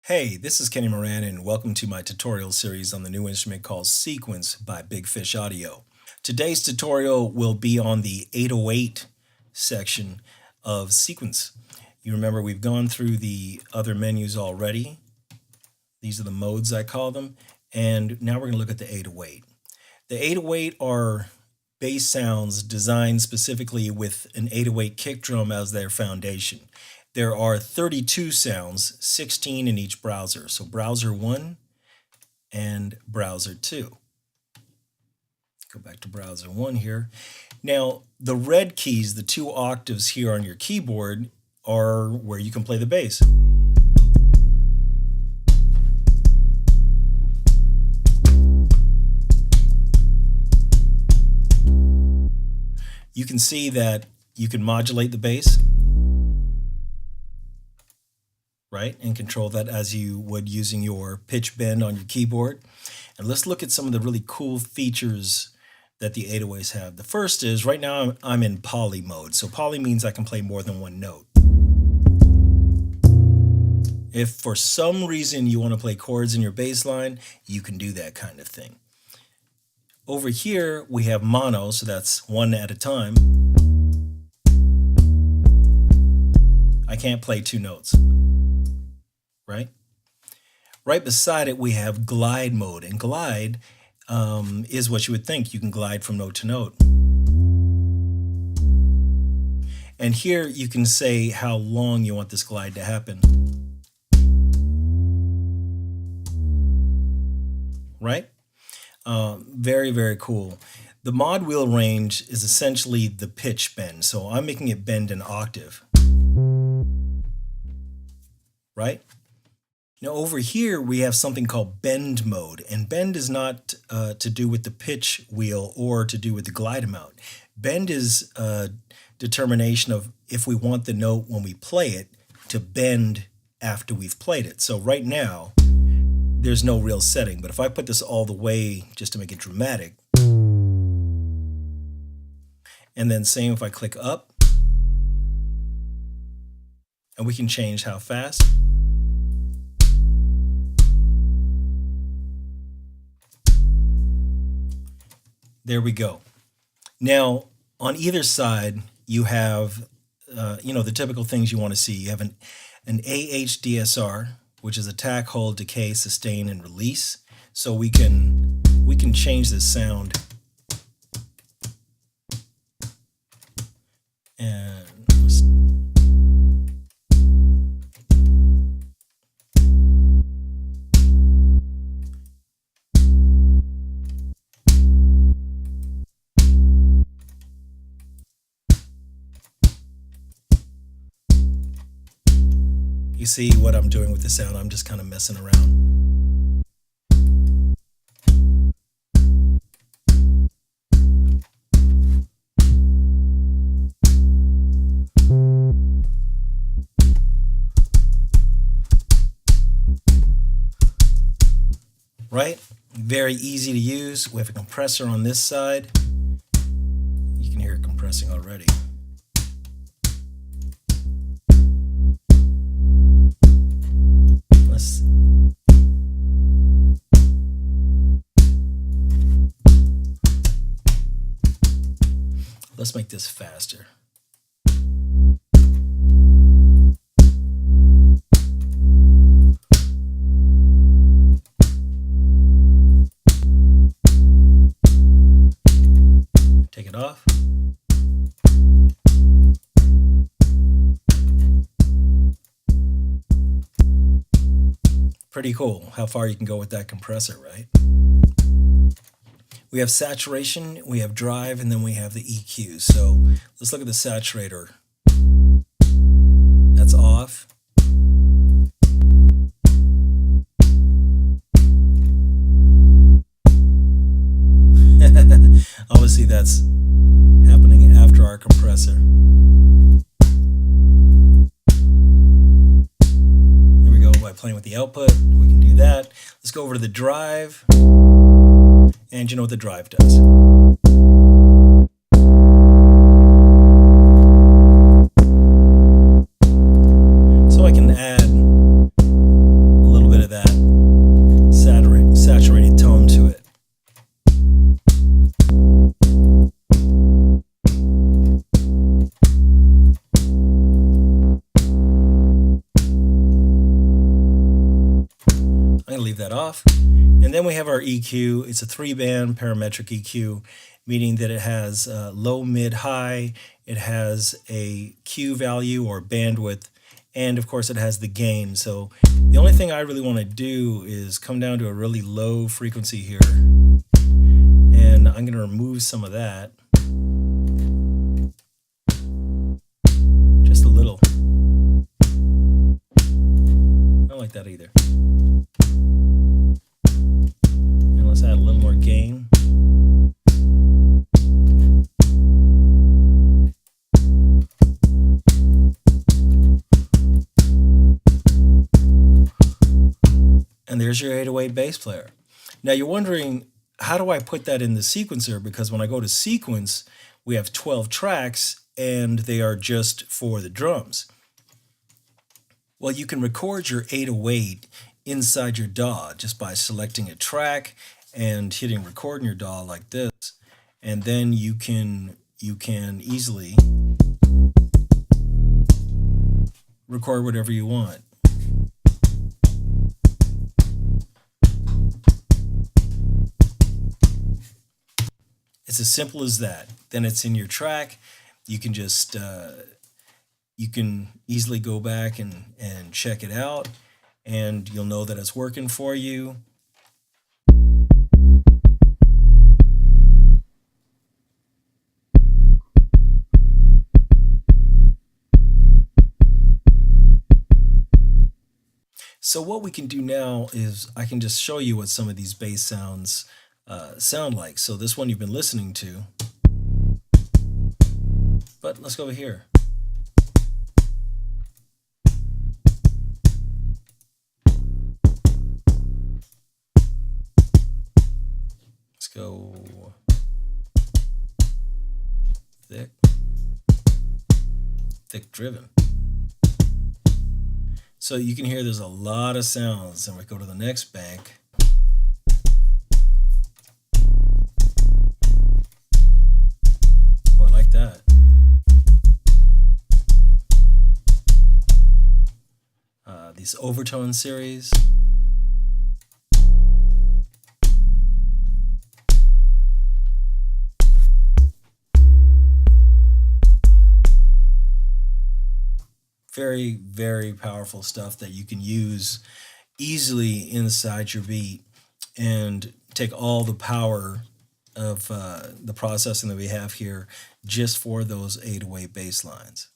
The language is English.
Hey, this is Kenny Moran, and welcome to my tutorial series on the new instrument called Sequence by Big Fish Audio. Today's tutorial will be on the 808 section of Sequence. You remember we've gone through the other menus already. These are the modes, I call them, and now we're going to look at the 808. The 808 are bass sounds designed specifically with an 808 kick drum as their foundation. There are 32 sounds, 16 in each browser. So browser 1 and browser 2. Go back to browser 1 here. Now, the red keys, the two octaves here on your keyboard, are where you can play the bass. You can see that you can modulate the bass, right, and control that as you would using your pitch bend on your keyboard. And let's look at some of the really cool features that the 808s have. The first is, right now I'm in poly mode. So poly means I can play more than one note. If for some reason you want to play chords in your bass line, you can do that kind of thing. Over here we have mono, so that's one at a time. I can't play two notes. Right? Right beside it, we have glide mode, and glide is what you would think. You can glide from note to note. And here you can say how long you want this glide to happen. Right? Very, very cool. The mod wheel range is essentially the pitch bend, so I'm making it bend an octave. Right? Now over here we have something called bend mode, and bend is not to do with the pitch wheel or to do with the glide amount. Bend is a determination of if we want the note when we play it to bend after we've played it. So right now there's no real setting, but if I put this all the way just to make it dramatic, and then same if I click up, and we can change how fast. There we go. Now, on either side, you have, the typical things you want to see. You have an AHDSR, which is attack, hold, decay, sustain, and release. So we can change the sound. And you see what I'm doing with the sound. I'm just kind of messing around. Right? Very easy to use. We have a compressor on this side. You can hear it compressing already. Let's make this faster. Take it off. Pretty cool how far you can go with that compressor, right? We have saturation, we have drive, and then we have the EQ. So let's look at the saturator. That's off. Obviously that's happening after our compressor. There we go, by playing with the output, we can do that. Let's go over to the drive. And you know what the drive does. So I can add a little that off. And then we have our EQ. It's a 3-band parametric EQ, meaning that it has low, mid, high. It has a Q value or bandwidth, and of course it has the gain. So the only thing I really want to do is come down to a really low frequency here, and I'm going to remove some of that. Just a little. I don't like that either. And let's add a little more gain. And there's your 808 bass player. Now you're wondering, how do I put that in the sequencer? Because when I go to sequence, we have 12 tracks and they are just for the drums. Well, you can record your 808 inside your DAW just by selecting a track and hitting record in your DAW like this. And then you can easily record whatever you want. It's as simple as that. Then it's in your track. You can just you can easily go back and check it out, and you'll know that it's working for you. So what we can do now is I can just show you what some of these bass sounds sound like. So this one you've been listening to, but let's go over here. Let's go thick driven. So you can hear there's a lot of sounds, and we go to the next bank. Oh, I like that. These overtone series. Very, very powerful stuff that you can use easily inside your beat and take all the power of the processing that we have here just for those 808 bass lines.